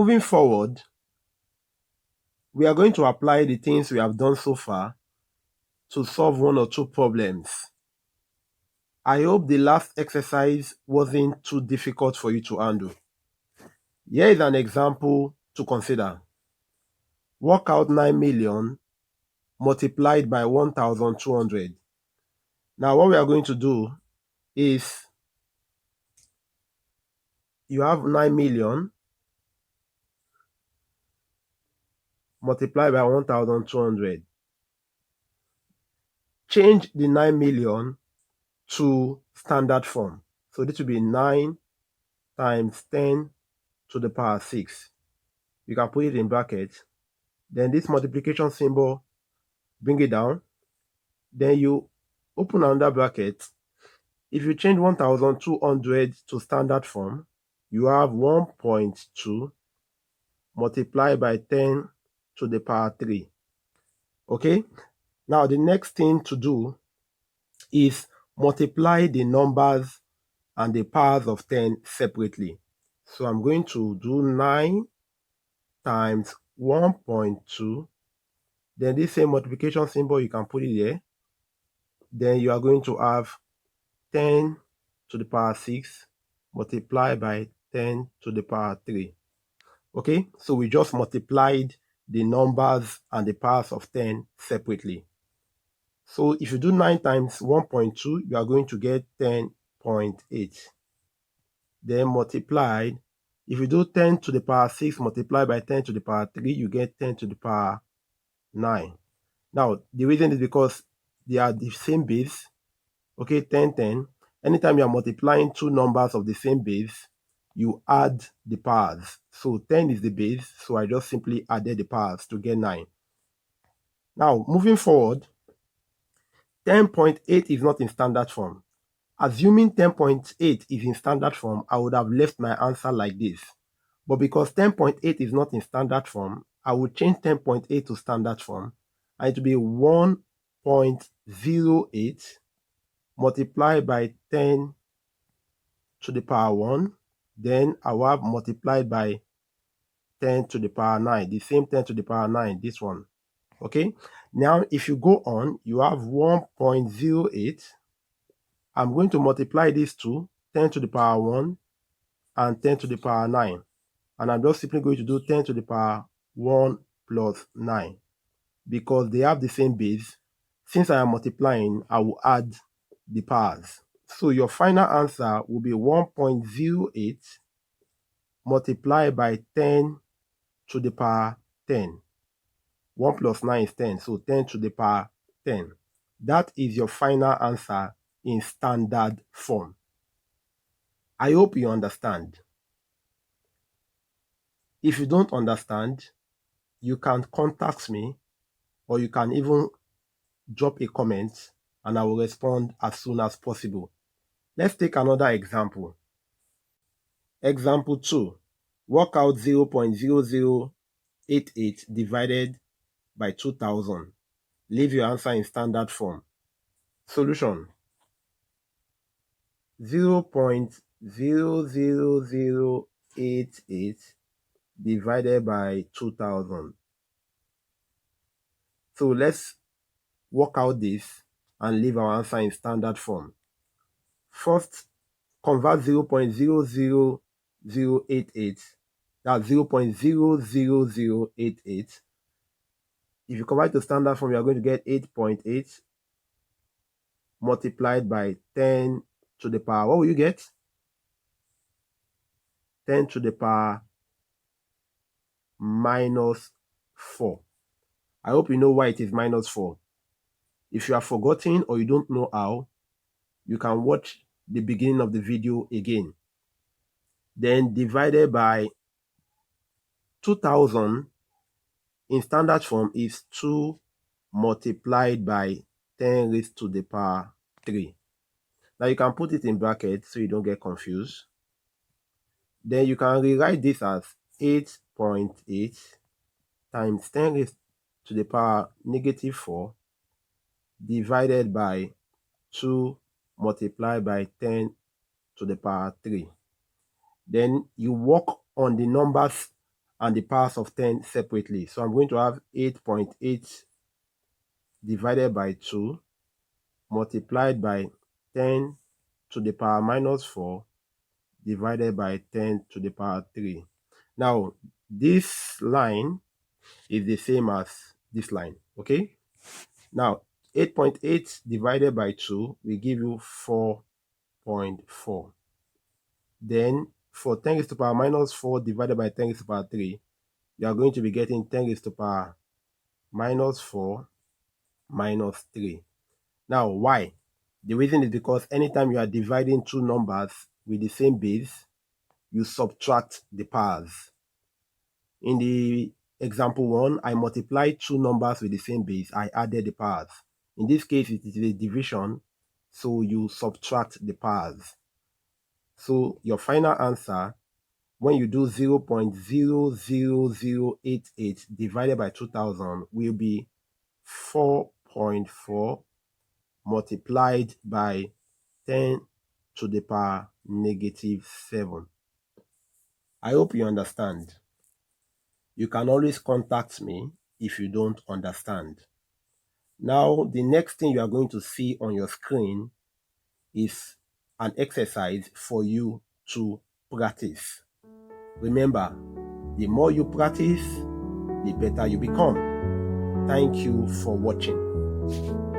Moving forward, we are going to apply the things we have done so far to solve one or two problems. I hope the last exercise wasn't too difficult for you to handle. Here is an example to consider. Work out 9 million multiplied by 1,200. Now what we are going to do is, you have 9 million multiplied by 1,200. Change the 9 million to standard form. So this will be 9 times 10 to the power 6. You can put it in brackets. Then this multiplication symbol, bring it down. Then you open another bracket. If you change 1,200 to standard form, you have 1.2 multiplied by 10 to the power 3. Okay? Now the next thing to do is multiply the numbers and the powers of 10 separately. So I'm going to do 9 times 1.2. Then this same multiplication symbol, you can put it there. Then you are going to have 10 to the power 6 multiplied by 10 to the power 3. Okay, so we just multiplied the numbers and the powers of 10 separately. So if you do 9 times 1.2, you are going to get 10.8. Then multiplied, if you do 10 to the power 6 multiplied by 10 to the power 3, you get 10 to the power 9. Now, the reason is because they are the same base. Okay, 10, 10. Anytime you are multiplying two numbers of the same base, you add the powers. So 10 is the base, so I just simply added the powers to get 9. Now, moving forward, 10.8 is not in standard form. Assuming 10.8 is in standard form, I would have left my answer like this. But because 10.8 is not in standard form, I will change 10.8 to standard form, and it will be 1.08 multiplied by 10 to the power 1. Then I will have multiplied by 10 to the power 9, the same 10 to the power 9, this one. Okay, now if you go on, you have 1.08. I'm going to multiply these two, 10 to the power 1 and 10 to the power 9. And I'm just simply going to do 10 to the power 1 plus 9. Because they have the same base, since I am multiplying, I will add the powers. So your final answer will be 1.08 multiplied by 10 to the power 10. 1 plus 9 is 10, so 10 to the power 10. That is your final answer in standard form. I hope you understand. If you don't understand, you can contact me, or you can even drop a comment and I will respond as soon as possible. Let's take another example. Example 2. Work out 0.0088 divided by 2000. Leave your answer in standard form. Solution. 0.00088 divided by 2000. So let's work out this and leave our answer in standard form. First, convert 0.00088, that's 0.00088. If you convert to standard form, you are going to get 8.8 multiplied by 10 to the power. What will you get? 10 to the power minus 4. I hope you know why it is minus 4. If you have forgotten or you don't know how, you can watch the beginning of the video again. Then divided by 2000 in standard form is 2 multiplied by 10 raised to the power 3. Now you can put it in brackets so you don't get confused. Then you can rewrite this as 8.8 times 10 raised to the power negative 4 divided by 2 multiplied by 10 to the power 3. Then you work on the numbers and the powers of 10 separately. So I'm going to have 8.8 divided by 2 multiplied by 10 to the power minus 4 divided by 10 to the power 3. Now, this line is the same as this line, okay? Now, 8.8 divided by 2 will give you 4.4. Then, for 10 raised to the power minus 4 divided by 10 raised to the power 3, you are going to be getting 10 raised to the power minus 4 minus 3. Now, why? The reason is because anytime you are dividing two numbers with the same base, you subtract the powers. In the example 1, I multiplied two numbers with the same base. I added the powers. In this case, it is a division, so you subtract the powers. So your final answer, when you do 0.00088 divided by 2000, will be 4.4 multiplied by 10 to the power negative 7. I hope you understand. You can always contact me if you don't understand. Now, the next thing you are going to see on your screen is an exercise for you to practice. Remember, the more you practice, the better you become. Thank you for watching.